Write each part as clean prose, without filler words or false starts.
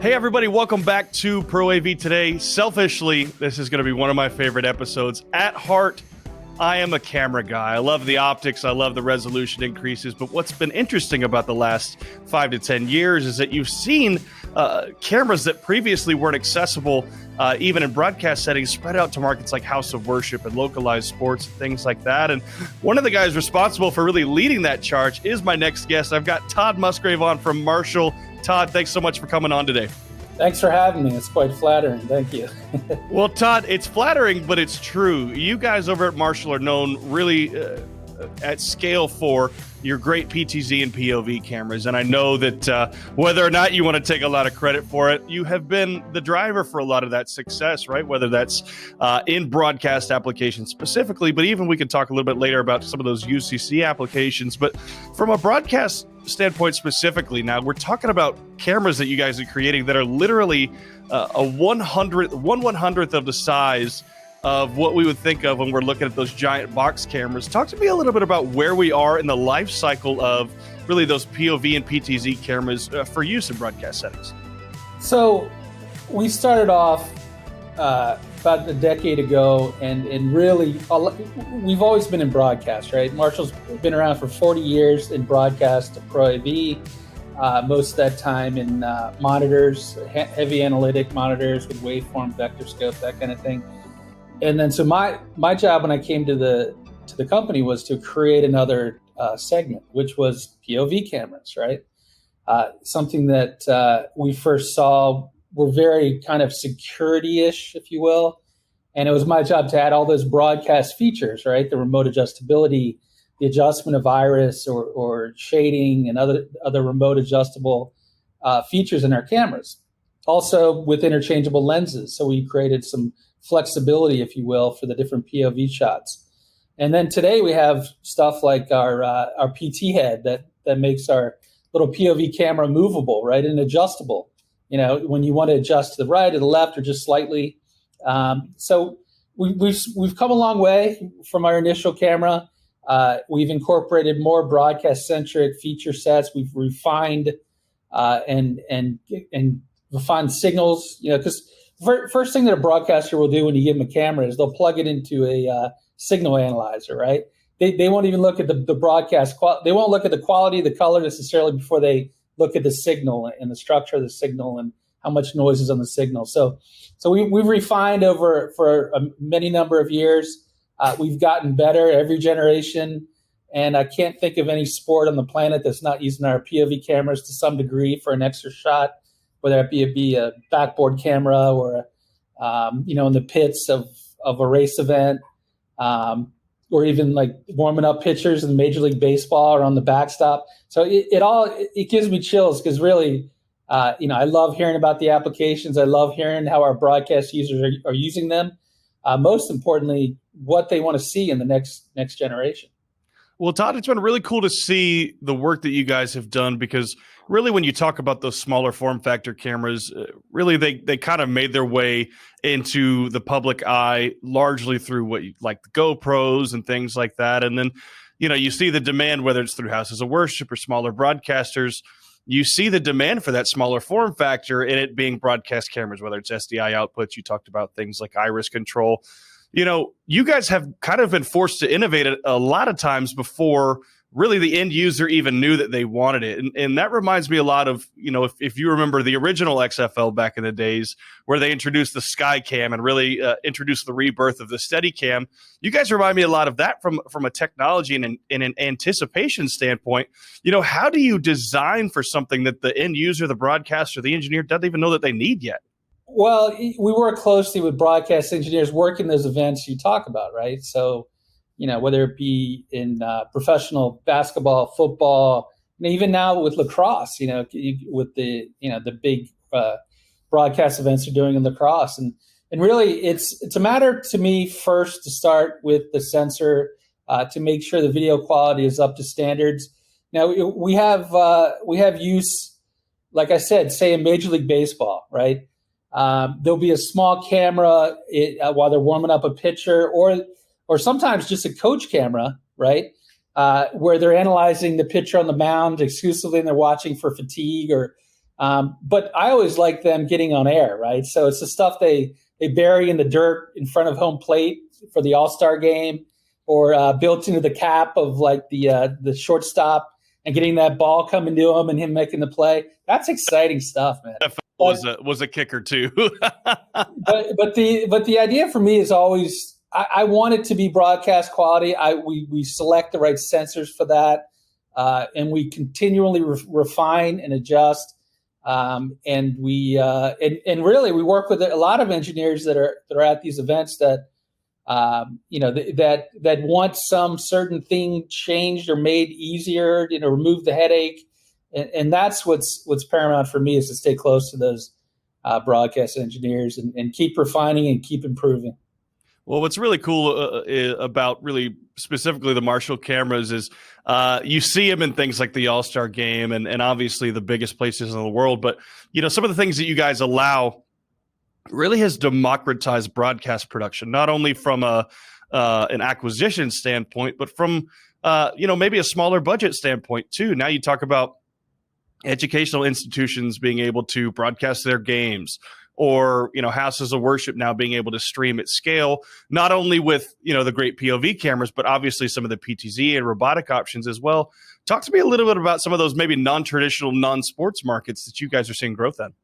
Hey everybody, welcome back to Pro AV Today. Selfishly, this is going to be one of my favorite episodes. At heart, I am a camera guy. I love the optics, I love the resolution increases, but what's been interesting about the last 5 to 10 years is that you've seen cameras that previously weren't accessible, even in broadcast settings, spread out to markets like House of Worship and localized sports and things like that. And one of the guys responsible for really leading that charge is my next guest. I've got Todd Musgrave on from Marshall. Todd, thanks so much for coming on today. Thanks for having me. It's quite flattering. Thank you. Well, Todd, it's flattering, but it's true. You guys over at Marshall are known really at scale for your great PTZ and POV cameras. And I know that whether or not you want to take a lot of credit for it, you have been the driver for a lot of that success, right? Whether that's in broadcast applications specifically, but even we can talk a little bit later about some of those UCC applications. But from a broadcast standpoint specifically, now we're talking about cameras that you guys are creating that are literally a 1/100th of the size of what we would think of when we're looking at those giant box cameras. Talk to me a little bit about where we are in the life cycle of really those POV and PTZ cameras for use in broadcast settings. So we started off about a decade ago, and really we've always been in broadcast, right? Marshall's been around for 40 years in broadcast, Pro AV, most of that time in monitors, heavy analytic monitors with waveform, vector scope, that kind of thing. And then so my job when I came to the company was to create another segment, which was POV cameras, right? Something that we first saw were very kind of security-ish, if you will. And it was my job to add all those broadcast features, right? The remote adjustability, the adjustment of iris or shading and other remote adjustable features in our cameras. Also with interchangeable lenses. So we created some flexibility, if you will, for the different POV shots. And then today we have stuff like our PT head that makes our little POV camera movable, right, and adjustable. You know, when you want to adjust to the right or the left or just slightly. So we've come a long way from our initial camera. We've incorporated more broadcast-centric feature sets. We've refined and refined signals. You know, because first thing that a broadcaster will do when you give them a camera is they'll plug it into a signal analyzer, right? They won't even look at the broadcast. They won't look at the quality of the color necessarily before they look at the signal and the structure of the signal and how much noise is on the signal. So we've refined for a many number of years. We've gotten better every generation, and I can't think of any sport on the planet that's not using our POV cameras to some degree for an extra shot, whether it be a backboard camera or in the pits of a race event, or even like warming up pitchers in Major League Baseball or on the backstop. So it gives me chills because really, I love hearing about the applications. I love hearing how our broadcast users are using them. Most importantly, what they want to see in the next generation. Well, Todd, it's been really cool to see the work that you guys have done because really when you talk about those smaller form factor cameras, really they kind of made their way into the public eye largely through like the GoPros and things like that. And then, you see the demand, whether it's through houses of worship or smaller broadcasters, you see the demand for that smaller form factor in it being broadcast cameras, whether it's SDI outputs. You talked about things like iris control. You guys have kind of been forced to innovate a lot of times before really the end user even knew that they wanted it. And that reminds me a lot of, if you remember the original XFL back in the days where they introduced the Skycam and really introduced the rebirth of the Steadicam. You guys remind me a lot of that from a technology and an anticipation standpoint. How do you design for something that the end user, the broadcaster, the engineer doesn't even know that they need yet? Well, we work closely with broadcast engineers working those events you talk about, right? So, whether it be in professional basketball, football, and even now with lacrosse, with the big broadcast events they're doing in lacrosse. And really it's a matter to me first to start with the sensor to make sure the video quality is up to standards. Now we have use, like I said, say in Major League Baseball, right? There'll be a small camera while they're warming up a pitcher, or sometimes just a coach camera, right? Where they're analyzing the pitcher on the mound exclusively and they're watching for fatigue or But I always like them getting on air, right? So it's the stuff they bury in the dirt in front of home plate for the All-Star game, or built into the cap of like the shortstop and getting that ball coming to him and him making the play. That's exciting stuff, man. Was a kicker too. but the idea for me is always I want it to be broadcast quality. We select the right sensors for that, and we continually refine and adjust. And we really we work with a lot of engineers that are at these events that that want some certain thing changed or made easier, remove the headache, and that's what's paramount for me, is to stay close to those broadcast engineers and keep refining and keep improving. Well, what's really cool about really specifically the Marshall cameras is you see them in things like the All-Star game and obviously the biggest places in the world. But, some of the things that you guys allow really has democratized broadcast production, not only from an acquisition standpoint, but from, maybe a smaller budget standpoint too. Now you talk about educational institutions being able to broadcast their games, or houses of worship now being able to stream at scale, not only with the great POV cameras, but obviously some of the PTZ and robotic options as well. Talk to me a little bit about some of those maybe non-traditional, non-sports markets that you guys are seeing growth in.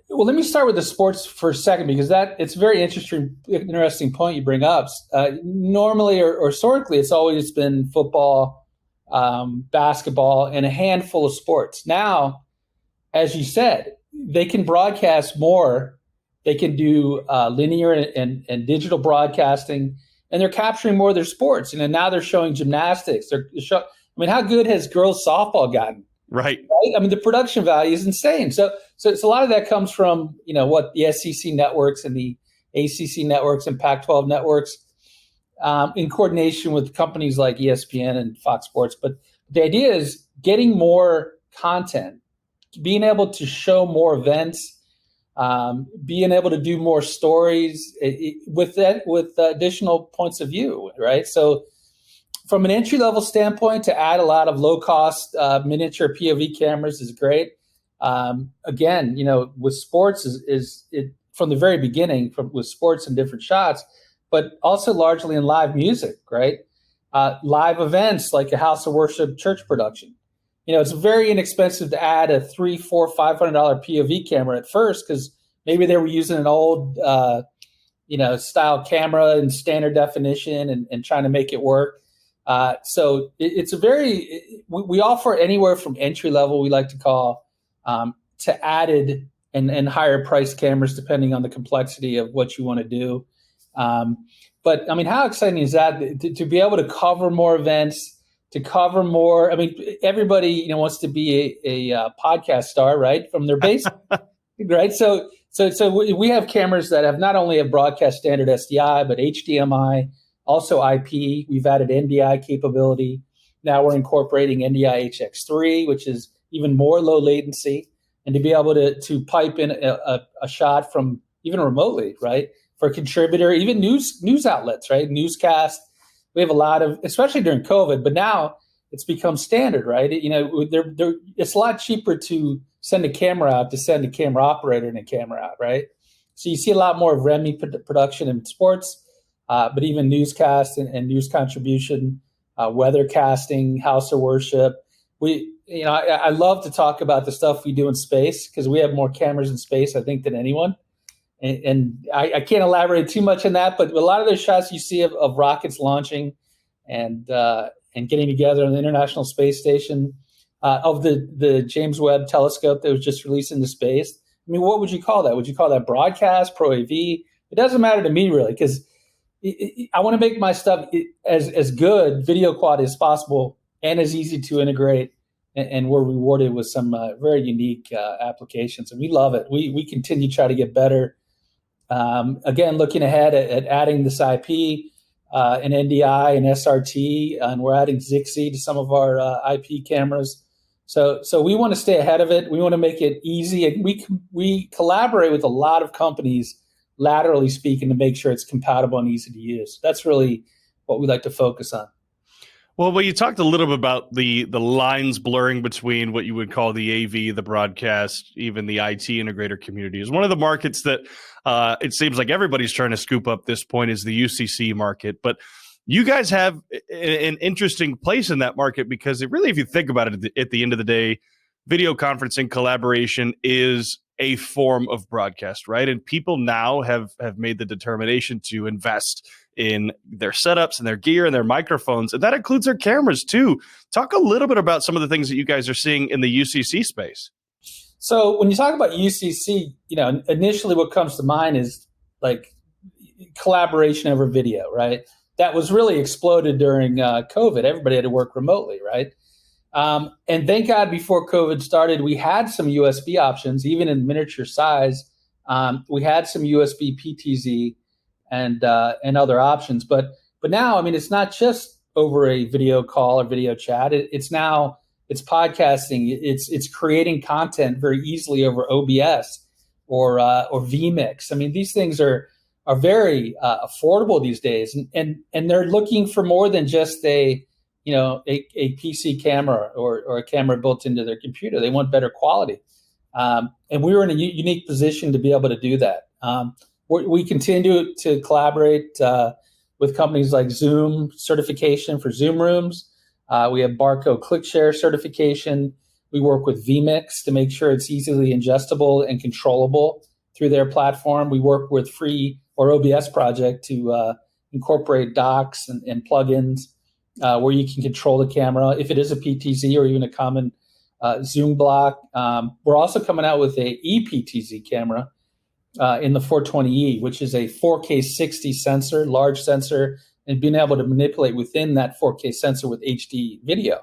Well, let me start with the sports for a second, because it's a very interesting point you bring up. Normally or historically, it's always been football, basketball, and a handful of sports. Now, as you said, they can broadcast more. They can do linear and digital broadcasting, and they're capturing more of their sports. Now they're showing gymnastics. How good has girls softball gotten? Right. The production value is insane. So a lot of that comes from what the SEC networks and the ACC networks and Pac-12 networks, in coordination with companies like ESPN and Fox Sports. But the idea is getting more content, being able to show more events, being able to do more stories with additional points of view, right? So from an entry-level standpoint, to add a lot of low-cost miniature POV cameras is great. Again, with sports is from the very beginning, with sports and different shots, but also largely in live music, right? Live events like a house of worship church production. It's very inexpensive to add a $300, $400, $500 POV camera at first, because maybe they were using an old, style camera in standard definition and trying to make it work. So it's we offer anywhere from entry level, we like to call, to added and higher price cameras, depending on the complexity of what you want to do. But how exciting is that to be able to cover more events? To cover more, everybody wants to be a podcast star, right? From their base, right? So we have cameras that have not only a broadcast standard SDI, but HDMI, also IP. We've added NDI capability. Now we're incorporating NDI HX3, which is even more low latency, and to be able to pipe in a shot from even remotely, right? For a contributor, even news outlets, right? Newscast. We have a lot of, especially during COVID, but now it's become standard, right? It's a lot cheaper to send a camera out to send a camera operator and a camera out, right? So you see a lot more of REMI production in sports, but even newscast and news contribution, weather casting, house of worship. I love to talk about the stuff we do in space, because we have more cameras in space, I think, than anyone. And I can't elaborate too much on that, but a lot of those shots you see of rockets launching and getting together on the International Space Station, of the James Webb Telescope that was just released into space. What would you call that? Would you call that broadcast, Pro AV? It doesn't matter to me, really, because I want to make my stuff as good video quality as possible and as easy to integrate. And we're rewarded with some very unique applications, and we love it. We continue to try to get better. Again, looking ahead at adding this IP and NDI and SRT, and we're adding Zixi to some of our IP cameras. So we want to stay ahead of it. We want to make it easy, and we collaborate with a lot of companies, laterally speaking, to make sure it's compatible and easy to use. That's really what we like to focus on. Well, you talked a little bit about the lines blurring between what you would call the AV, the broadcast, even the IT integrator community. Is one of the markets that it seems like everybody's trying to scoop up this point is the UCC market. But you guys have an interesting place in that market because it really, if you think about it, at the end of the day, video conferencing collaboration is a form of broadcast, right? And people now have made the determination to invest in their setups and their gear and their microphones, and that includes their cameras too. Talk a little bit about some of the things that you guys are seeing in the UCC space. So when you talk about UCC, initially what comes to mind is like collaboration over video, right? That was really exploded during COVID. Everybody had to work remotely, right? And thank God before COVID started, we had some USB options, even in miniature size. We had some USB PTZ and other options. But now, I mean, it's not just over a video call or video chat. It's podcasting. It's creating content very easily over OBS or vMix. I mean, these things are very affordable these days, and they're looking for more than just a PC camera or a camera built into their computer. They want better quality. And we were in a unique position to be able to do that. We continue to collaborate with companies like Zoom certification for Zoom rooms. We have Barco ClickShare certification. We work with vMix to make sure it's easily ingestible and controllable through their platform. We work with Free or OBS Project to incorporate docks and plugins where you can control the camera if it is a PTZ or even a common Zoom block. We're also coming out with a ePTZ camera in the 420E, which is a 4K 60 sensor, large sensor, and being able to manipulate within that 4K sensor with HD video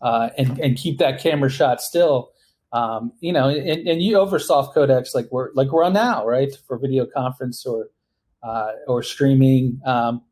and keep that camera shot still. And you over soft codecs like we're on now, right, for video conference or streaming.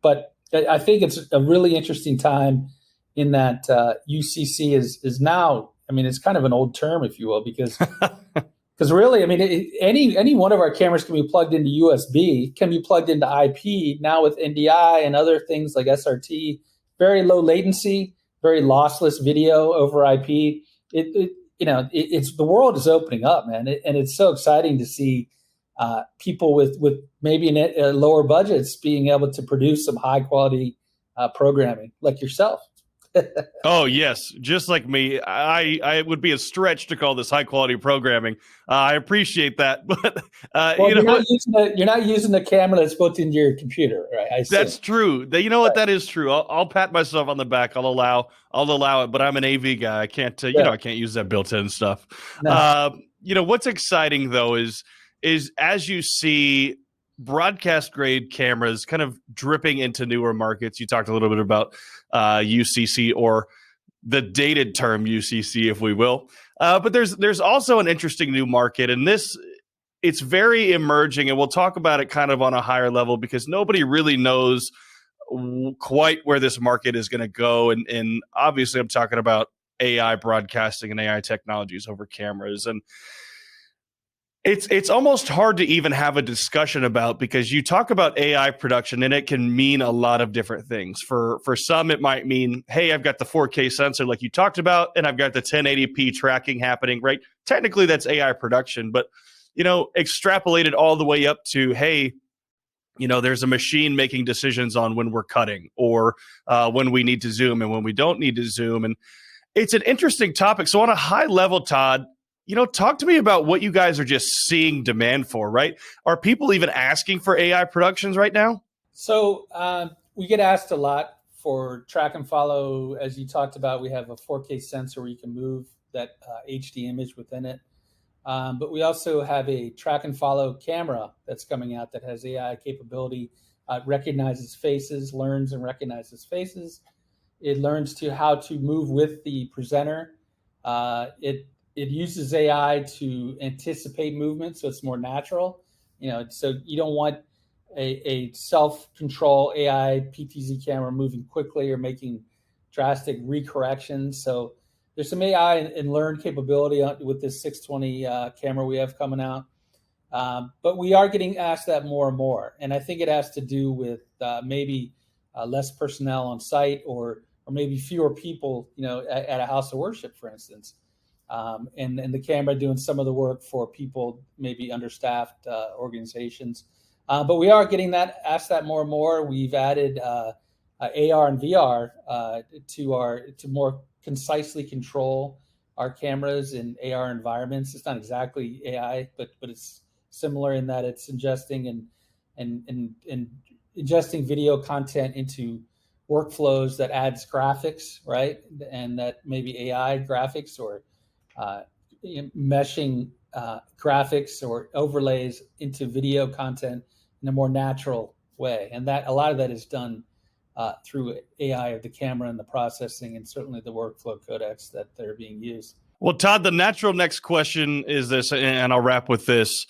But I think it's a really interesting time in that UCC is now. I mean, it's kind of an old term, if you will, because really, I mean, any one of our cameras can be plugged into USB, can be plugged into IP. Now with NDI and other things like SRT, very low latency, very lossless video over IP. It's the world is opening up, man, and it's so exciting to see people with maybe lower budgets being able to produce some high quality programming like yourself. Oh, yes. Just like me. I would be a stretch to call this high quality programming. I appreciate that. But you're not using the camera that's built into your computer, right? That's true. You know what? That is true. I'll pat myself on the back. I'll allow it, but I'm an AV guy. I can't, I can't use that built-in stuff. No. What's exciting though is as you see broadcast grade cameras kind of dripping into newer markets. You talked a little bit about UCC, or the dated term UCC, if we will. But there's also an interesting new market, and it's very emerging, and we'll talk about it kind of on a higher level because nobody really knows quite where this market is going to go. And obviously I'm talking about AI broadcasting and AI technologies over cameras. And it's almost hard to even have a discussion about, because you talk about AI production and it can mean a lot of different things. For some, it might mean, hey, I've got the 4K sensor like you talked about, and I've got the 1080p tracking happening, right? Technically, that's AI production, but extrapolated all the way up to, hey, there's a machine making decisions on when we're cutting or when we need to zoom and when we don't need to zoom. And it's an interesting topic. So on a high level, Todd, talk to me about what you guys are just seeing demand for, right? Are people even asking for AI productions right now? So we get asked a lot for track and follow. As you talked about, we have a 4K sensor where you can move that HD image within it. But we also have a track and follow camera that's coming out that has AI capability. Recognizes faces, learns and recognizes faces. It learns how to move with the presenter. It uses AI to anticipate movement, so it's more natural. So you don't want a self-control AI PTZ camera moving quickly or making drastic recorrections. So there's some AI and learn capability with this 620 camera we have coming out. But we are getting asked that more and more. And I think it has to do with maybe less personnel on site or maybe fewer people, at a house of worship, for instance. And the camera doing some of the work for people, maybe understaffed organizations. But we are getting asked that more and more. We've added AR and VR to more concisely control our cameras in AR environments. It's not exactly AI, but it's similar in that it's ingesting and ingesting video content into workflows that adds graphics, right? And that maybe AI graphics or meshing graphics or overlays into video content in a more natural way. And that a lot of that is done through AI of the camera and the processing, and certainly the workflow codecs that are being used. Well, Todd, the natural next question is this, and I'll wrap with this.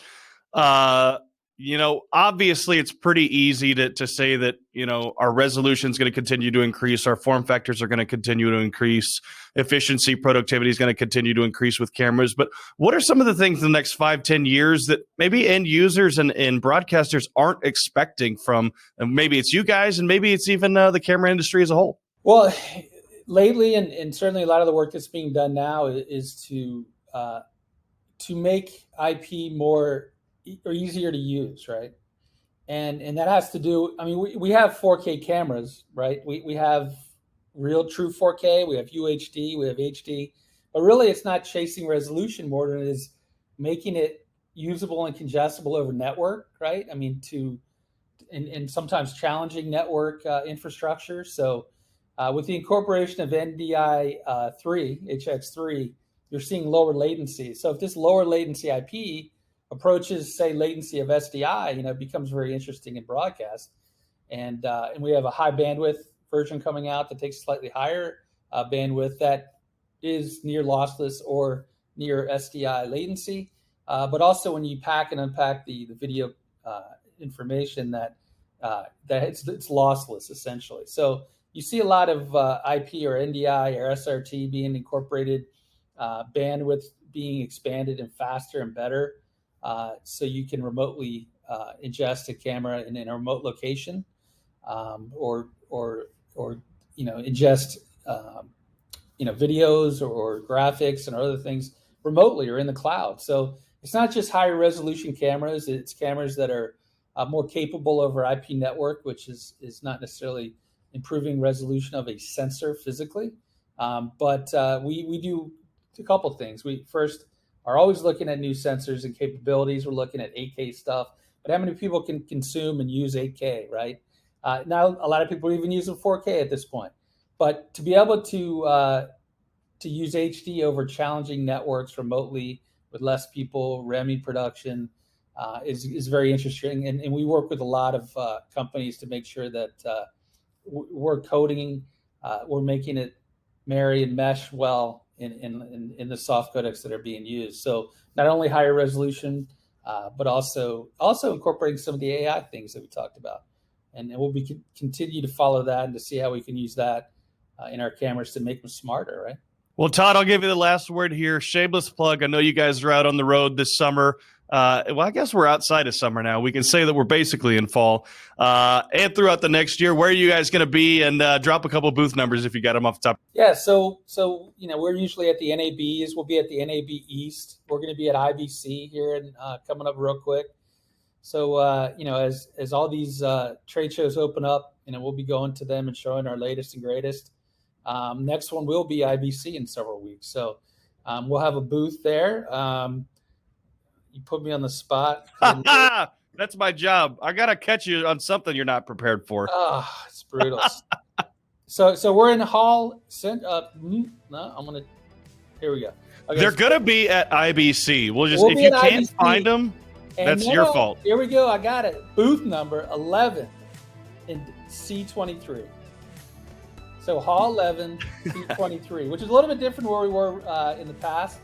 Obviously it's pretty easy to say that, our resolution is going to continue to increase. Our form factors are going to continue to increase. Efficiency, productivity is going to continue to increase with cameras. But what are some of the things in the next 5-10 years that maybe end users and broadcasters aren't expecting from, and maybe it's you guys, and maybe it's even the camera industry as a whole? Well, lately, and certainly a lot of the work that's being done now is to make IP more or easier to use, right? And that has to do, we have 4K cameras, right? We have real true 4K, we have UHD, we have HD, but really it's not chasing resolution more than it is making it usable and congestible over network, right? And sometimes challenging network infrastructure. So with the incorporation of NDI 3, HX3, you're seeing lower latency. So if this lower latency IP approaches, say, latency of SDI, it becomes very interesting in broadcast. And we have a high bandwidth version coming out that takes slightly higher bandwidth that is near lossless or near SDI latency. But also when you pack and unpack the video information, that it's lossless essentially. So you see a lot of IP or NDI or SRT being incorporated, bandwidth being expanded and faster and better. So you can remotely ingest a camera in a remote location, or ingest videos or graphics and other things remotely or in the cloud. So it's not just higher resolution cameras; it's cameras that are more capable over IP network, which is not necessarily improving resolution of a sensor physically, but we do a couple things. We first are always looking at new sensors and capabilities. We're looking at 8K stuff, but how many people can consume and use 8K, right? Now, a lot of people are even using 4K at this point. But to be able to use HD over challenging networks remotely with less people, REMI production is very interesting. And we work with a lot of companies to make sure that we're coding, we're making it marry and mesh well in the soft codecs that are being used. So not only higher resolution, but also incorporating some of the AI things that we talked about. And we'll continue to follow that and to see how we can use that in our cameras to make them smarter, right? Well, Todd, I'll give you the last word here. Shameless plug. I know you guys are out on the road this summer. Well, I guess we're outside of summer now. We can say that we're basically in fall. And throughout the next year, where are you guys going to be? And drop a couple booth numbers if you got them off the top. Yeah, so we're usually at the NABs. We'll be at the NAB East. We're going to be at IBC here and coming up real quick. So as all these trade shows open up, we'll be going to them and showing our latest and greatest. Next one will be IBC in several weeks. So we'll have a booth there. You put me on the spot. That's my job. I got to catch you on something you're not prepared for. Oh, it's brutal. So we're in hall. No, I'm going to, here we go. Okay, They're going to be at IBC. We'll if you can't find them, that's your fault. Here we go. I got it. Booth number 11 in C23. So hall 11, C23, which is a little bit different where we were in the past.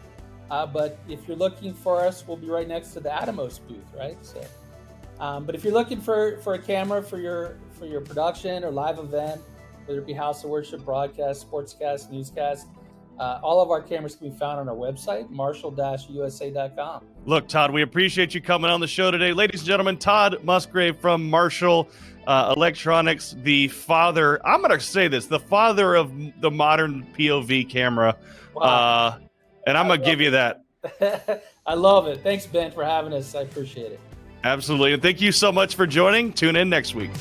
But if you're looking for us, we'll be right next to the Atomos booth, right? So, but if you're looking for a camera for your production or live event, whether it be house of worship, broadcast, sportscast, newscast, All of our cameras can be found on our website, marshall-usa.com. Look, Todd, we appreciate you coming on the show today. Ladies and gentlemen, Todd Musgrave from Marshall Electronics, the father, I'm going to say this, the father of the modern POV camera. Wow. And I'm going to give you that. I love it. Thanks, Ben, for having us. I appreciate it. Absolutely. And thank you so much for joining. Tune in next week.